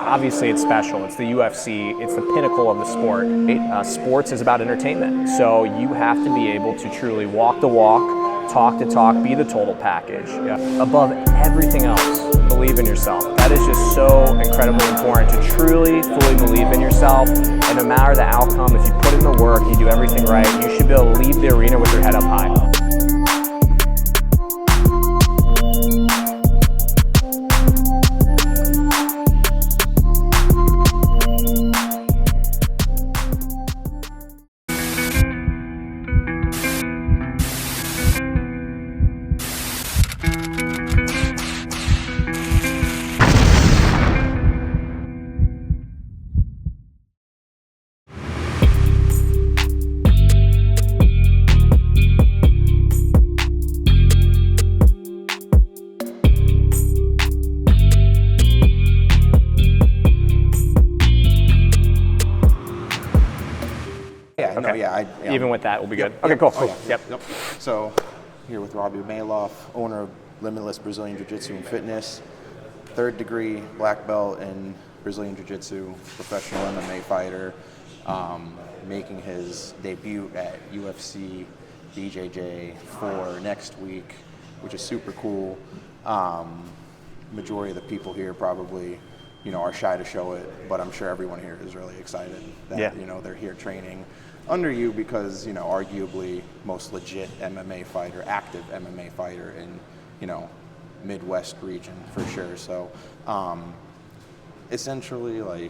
obviously it's special. It's the UFC. It's the pinnacle of the sport. Sports is about entertainment. So you have to be able to truly walk the walk, talk the talk, be the total package. Above everything else, believe in yourself. That is just so incredibly important to truly, fully believe in yourself. And no matter the outcome, if you put in the work, you do everything right, you should be able to leave the arena with your head up high. Even with that, we'll be good. Okay, cool. Yep. So, here with Robby owner of Limitless Brazilian Jiu-Jitsu and Fitness, 3rd degree black belt in Brazilian Jiu-Jitsu, professional MMA fighter, making his debut at UFC BJJ for next week, which is super cool. Majority of the people here probably, are shy to show it, but I'm sure everyone here is really excited that, they're here training under you because, arguably most legit MMA fighter, active MMA fighter in, Midwest region for sure. So, essentially, I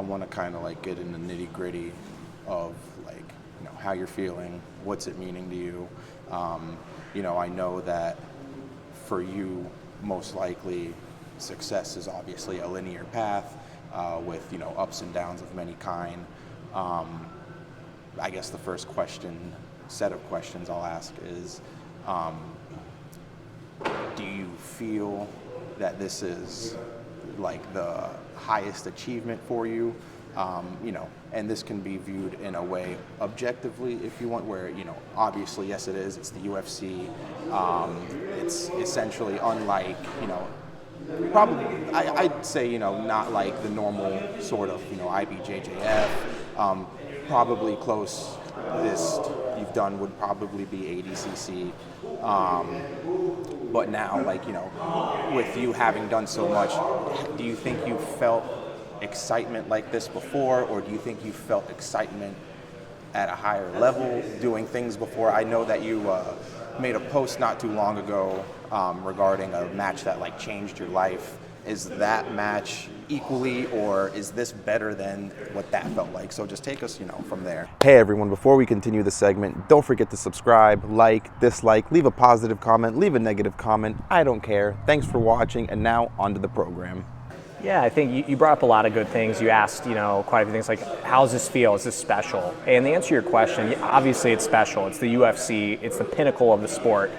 want to kind of get in the nitty gritty of how you're feeling, what's it meaning to you. I know that for you, most likely success is obviously a linear path with, ups and downs of many kind. I guess the first set of questions I'll ask is, do you feel that this is the highest achievement for you? And this can be viewed in a way objectively if you want, where, obviously, yes, it is. It's the UFC. It's essentially unlike, probably, I'd say, not like the normal sort of, IBJJF. Probably closest you've done would probably be ADCC. But now, with you having done so much, do you think you felt excitement like this before, or do you think you felt excitement at a higher level doing things before? I know that you made a post not too long ago regarding a match that changed your life. Is that match equally, or is this better than what that felt like? So just take us, from there. Hey everyone, before we continue the segment, don't forget to subscribe, dislike, leave a positive comment, leave a negative comment. I don't care. Thanks for watching, and now on to the program. Yeah, I think you brought up a lot of good things. You asked, quite a few things like, how does this feel? Is this special? And the answer to your question, obviously it's special. It's the UFC. It's the pinnacle of the sport.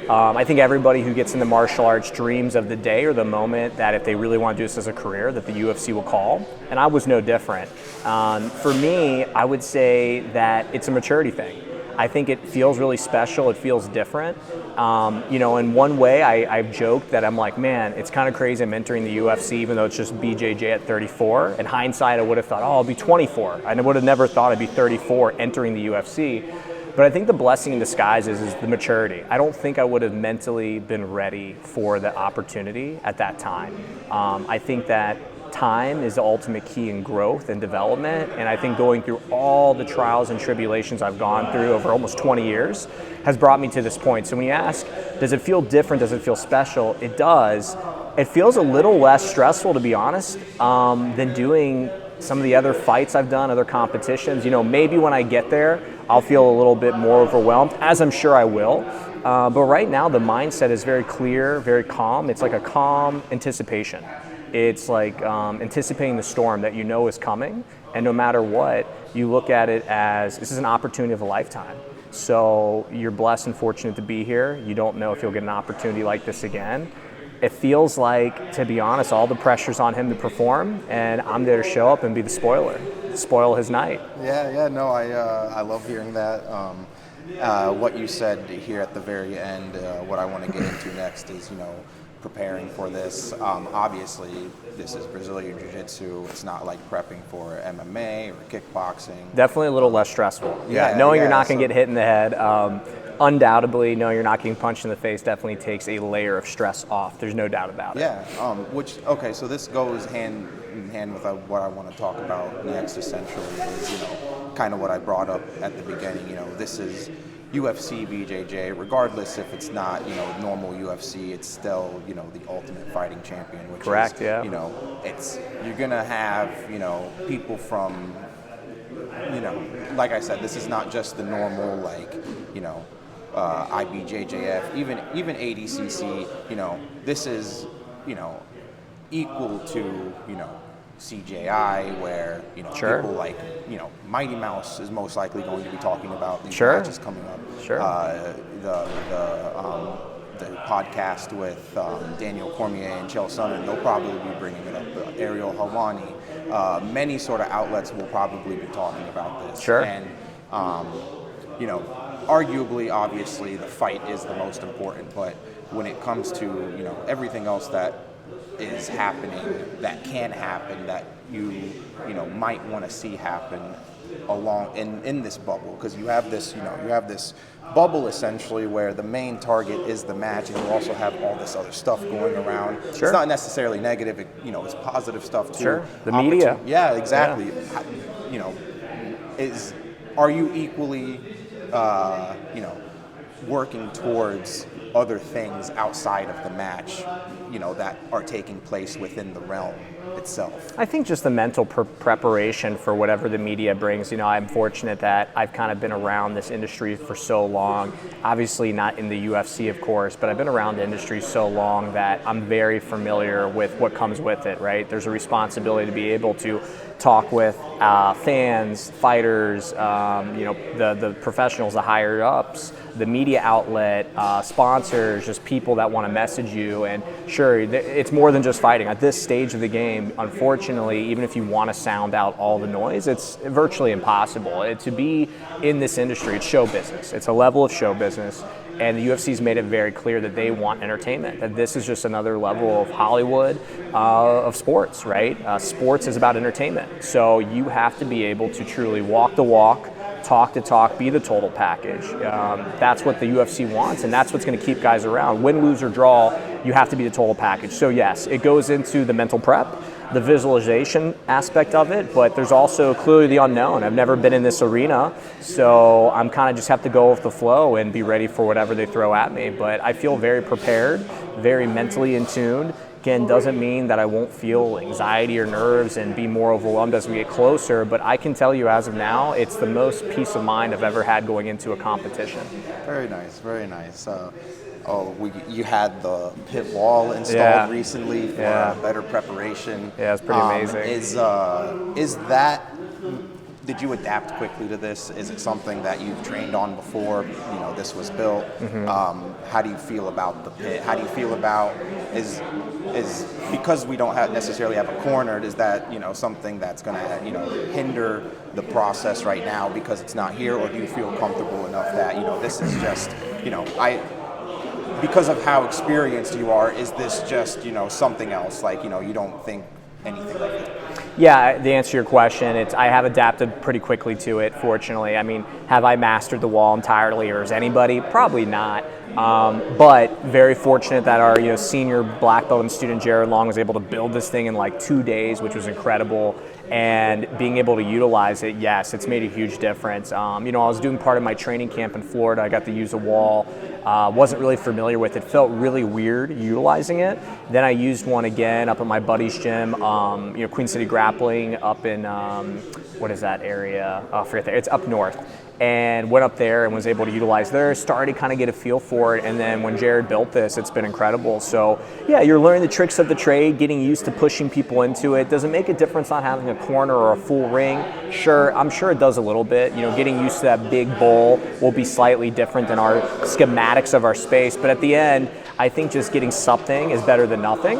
I think everybody who gets into martial arts dreams of the day or the moment that if they really want to do this as a career, that the UFC will call. And I was no different. For me, I would say that it's a maturity thing. I think it feels really special. It feels different. In one way, I've joked that I'm like, man, it's kind of crazy I'm entering the UFC, even though it's just BJJ at 34. In hindsight, I would have thought, I'll be 24. I would have never thought I'd be 34 entering the UFC. But I think the blessing in disguise is the maturity. I don't think I would have mentally been ready for the opportunity at that time. I think that time is the ultimate key in growth and development, and I think going through all the trials and tribulations I've gone through over almost 20 years has brought me to this point. So when you ask, does it feel different, does it feel special? It does. It feels a little less stressful, to be honest, than doing some of the other fights I've done, other competitions. Maybe when I get there, I'll feel a little bit more overwhelmed, as I'm sure I will. But right now, the mindset is very clear, very calm. It's like a calm anticipation. It's like anticipating the storm that is coming, and no matter what, you look at it as this is an opportunity of a lifetime. So you're blessed and fortunate to be here. You don't know if you'll get an opportunity like this again. It feels like, to be honest, all the pressure's on him to perform, and I'm there to show up and be the spoiler, spoil his night. I love hearing that. What you said here at the very end, what I want to get into next is, preparing for this. Obviously, this is Brazilian Jiu-Jitsu. It's not like prepping for MMA or kickboxing. Definitely a little less stressful. Yeah, knowing you're not going to get hit in the head, undoubtedly, knowing you're not getting punched in the face definitely takes a layer of stress off. There's no doubt about it. Yeah, okay, so this goes hand in hand with what I want to talk about next, essentially, is, kind of what I brought up at the beginning. This is UFC BJJ, regardless if it's not, normal UFC, it's still, the Ultimate Fighting Champion, which Correct, is, yeah. You're going to have, people from, like I said, this is not just the normal, like, IBJJF, even ADCC, this is, equal to, CJI, where, Sure. people like, Mighty Mouse is most likely going to be talking about these Sure. matches coming up. Sure. The podcast with Daniel Cormier and Chael Sonnen, they'll probably be bringing it up. Ariel Helwani, many sort of outlets will probably be talking about this. Sure. And, arguably, obviously, the fight is the most important, but when it comes to, everything else that is happening, that can happen, that you might want to see happen along in this bubble, because you have this bubble essentially where the main target is the match, and you also have all this other stuff going around. Sure. It's not necessarily negative, it's positive stuff too. Sure. The media. Yeah, exactly. Yeah. Are you equally working towards other things outside of the match, that are taking place within the realm itself? I think just the mental preparation for whatever the media brings. I'm fortunate that I've kind of been around this industry for so long. Obviously not in the UFC, of course, but I've been around the industry so long that I'm very familiar with what comes with it, right? There's a responsibility to be able to talk with fans, fighters, the professionals, the higher ups, the media outlet, sponsors, just people that want to message you. And sure, it's more than just fighting. At this stage of the game, unfortunately, even if you want to sound out all the noise, it's virtually impossible. To be in this industry, it's show business. It's a level of show business. And the UFC's made it very clear that they want entertainment, that this is just another level of Hollywood of sports, right? Sports is about entertainment. So you have to be able to truly walk the walk, talk the talk, be the total package. That's what the UFC wants, and that's what's going to keep guys around. Win, lose, or draw, you have to be the total package. So yes, it goes into the mental prep, the visualization aspect of it, but there's also clearly the unknown. I've never been in this arena, so I'm kind of just have to go with the flow and be ready for whatever they throw at me. But I feel very prepared, very mentally in tune. Again, doesn't mean that I won't feel anxiety or nerves and be more overwhelmed as we get closer, but I can tell you as of now, it's the most peace of mind I've ever had going into a competition. Very nice, very nice. You had the pit wall installed recently for better preparation. Yeah, it's pretty amazing. Did you adapt quickly to this? Is it something that you've trained on before? This was built. Mm-hmm. How do you feel about the pit? How do you feel about is because we don't necessarily have a corner? Is that something that's going to hinder the process right now because it's not here, or do you feel comfortable enough that this is just because of how experienced you are? Is this just something else? Like you don't think anything of it? Yeah, to answer your question, I have adapted pretty quickly to it, fortunately. I mean, have I mastered the wall entirely, or is anybody? Probably not. But very fortunate that our senior black belt and student Jared Long was able to build this thing in like 2 days, which was incredible. And being able to utilize it, yes, it's made a huge difference. I was doing part of my training camp in Florida. I got to use a wall. Wasn't really familiar with it. Felt really weird utilizing it. Then I used one again up at my buddy's gym, Queen City Grappling up in, what is that area? I forget there. It's up north. And went up there and was able to utilize there, started to kind of get a feel for it. And then when Jared built this, it's been incredible. So yeah, you're learning the tricks of the trade, getting used to pushing people into it. Does it make a difference not having a corner or a full ring? Sure, I'm sure it does a little bit. Getting used to that big bowl will be slightly different than our schematic fanatics of our space, but at the end, I think just getting something is better than nothing.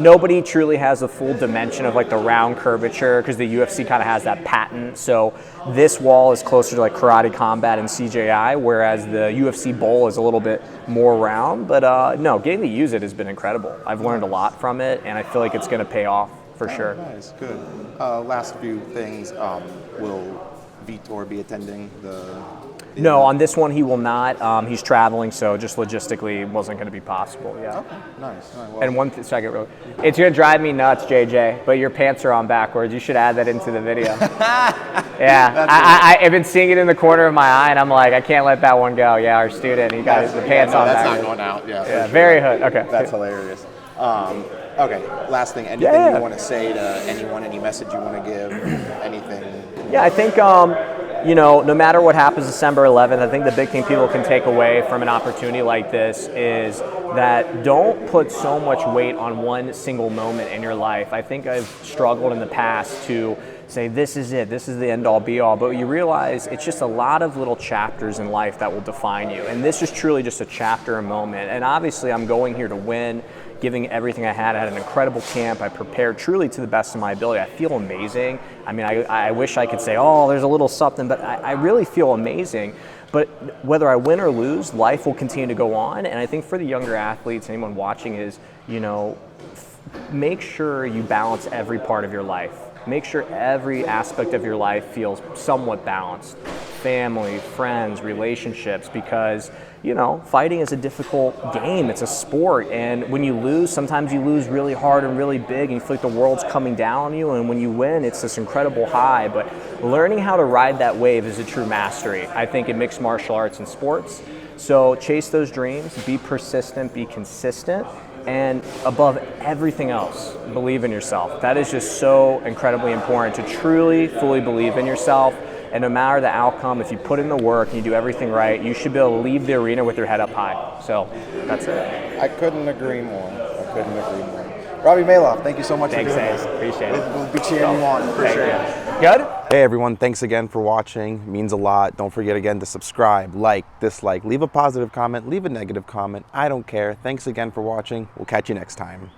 Nobody truly has the full dimension of like the round curvature because the UFC kind of has that patent. So this wall is closer to like Karate Combat and CJI, whereas the UFC bowl is a little bit more round. But no, getting to use it has been incredible. I've learned a lot from it, and I feel like it's going to pay off for sure. Nice, good. Last few things. Will Vitor be attending the? No, on this one he will not. He's traveling, so just logistically it wasn't going to be possible. Yeah. Okay, nice. Well, And one second, real. It's going to drive me nuts, JJ, but your pants are on backwards. You should add that into the video. Yeah, I've been seeing it in the corner of my eye, and I'm like, I can't let that one go. Yeah, our student, he got the pants on that's backwards. not going out. Yeah. Yeah, sure. very hood. Okay. That's hilarious. Okay, last thing. Anything you want to say to anyone? Any message you want to give? Anything? Yeah, I think, you know, no matter what happens December 11th, I think the big thing people can take away from an opportunity like this is that don't put so much weight on one single moment in your life. I think I've struggled in the past to say, this is it, this is the end all be all, but you realize it's just a lot of little chapters in life that will define you. And this is truly just a chapter, a moment. And obviously I'm going here to win, giving everything I had. I had an incredible camp. I prepared truly to the best of my ability. I feel amazing. I mean, I wish I could say, oh, there's a little something, but I really feel amazing. But whether I win or lose, life will continue to go on. And I think for the younger athletes, anyone watching is, you know, make sure you balance every part of your life. Make sure every aspect of your life feels somewhat balanced. Family, friends, relationships, because, you know, fighting is a difficult game. It's a sport, and when you lose, sometimes you lose really hard and really big, and you feel like the world's coming down on you, and when you win, it's this incredible high. But learning how to ride that wave is a true mastery, I think, in mixed martial arts and sports. So chase those dreams, be persistent, be consistent, and above everything else, believe in yourself. That is just so incredibly important, to truly, fully believe in yourself. And no matter the outcome, if you put in the work and you do everything right, you should be able to leave the arena with your head up high. So that's it. I couldn't agree more. Robby Maloff, thank you so much for doing this. Appreciate it. We'll be cheering you on for sure. Good? Hey everyone, thanks again for watching. It means a lot. Don't forget again to subscribe, like, dislike, leave a positive comment, leave a negative comment. I don't care. Thanks again for watching. We'll catch you next time.